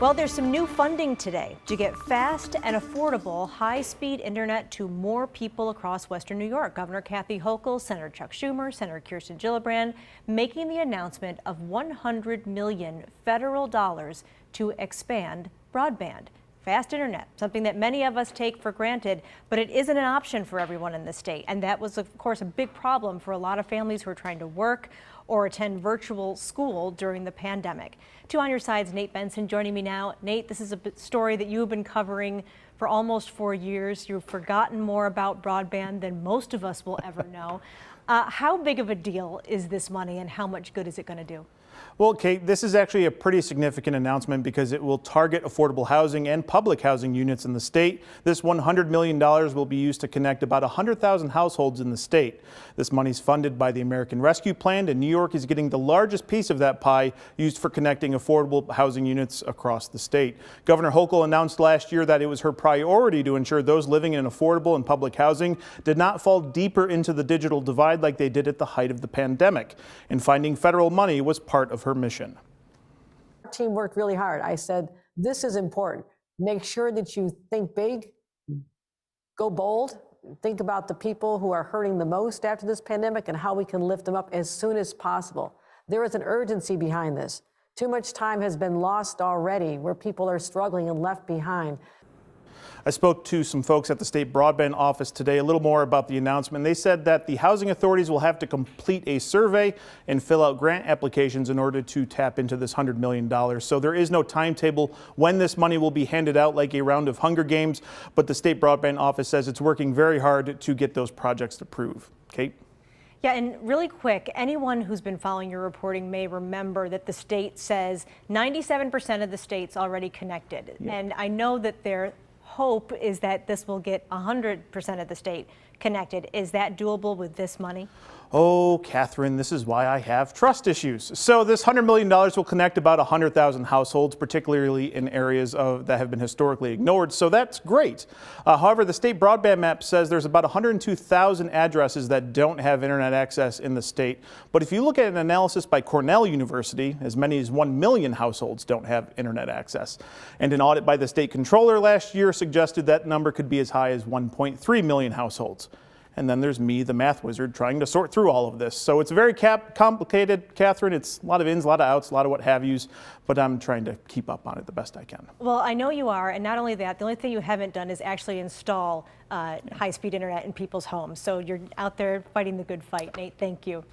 Well, there's some new funding today to get fast and affordable high-speed internet to more people across Western New York. Governor Kathy Hochul, Senator Chuck Schumer, Senator Kirsten Gillibrand making the announcement of $100 million federal dollars to expand broadband. Fast internet, something that many of us take for granted, but it isn't an option for everyone in the state. And that was, of course, a big problem for a lot of families who are trying to work or attend virtual school during the pandemic. Two on your sides, Nate Benson joining me now. Nate, this is a story that you've been covering for almost 4 years. You've forgotten more about broadband than most of us will ever know. How big of a deal is this money and how much good is it going to do? Well, Kate, this is actually a pretty significant announcement because it will target affordable housing and public housing units in the state. This $100 million will be used to connect about 100,000 households in the state. This money is funded by the American Rescue Plan, and New York is getting the largest piece of that pie used for connecting affordable housing units across the state. Governor Hochul announced last year that it was her priority to ensure those living in affordable and public housing did not fall deeper into the digital divide like they did at the height of the pandemic. And finding federal money was part of her mission. Our team worked really hard. I said, this is important. Make sure that you think big, go bold, think about the people who are hurting the most after this pandemic and how we can lift them up as soon as possible. There is an urgency behind this. Too much time has been lost already where people are struggling and left behind. I spoke to some folks at the state broadband office today a little more about the announcement. They said that the housing authorities will have to complete a survey and fill out grant applications in order to tap into this $100 million. So there is no timetable when this money will be handed out like a round of Hunger Games, but the state broadband office says it's working very hard to get those projects approved. Kate? Yeah, and really quick, anyone who's been following your reporting may remember that the state says 97% of the state's already connected. Yep. And I know that their hope is that this will get 100% of the state connected. Is that doable with this money? Oh, Catherine, this is why I have trust issues. So this $100 million will connect about 100,000 households, particularly in areas that have been historically ignored. So that's great. However, the state broadband map says there's about 102,000 addresses that don't have internet access in the state. But if you look at an analysis by Cornell University, as many as 1 million households don't have internet access. And an audit by the state controller last year suggested that number could be as high as 1.3 million households. And then there's me, the math wizard, trying to sort through all of this. So it's very complicated, Catherine. It's a lot of ins, a lot of outs, a lot of what have yous, but I'm trying to keep up on it the best I can. Well, I know you are, and not only that, the only thing you haven't done is actually install high-speed internet in people's homes. So you're out there fighting the good fight. Nate, thank you.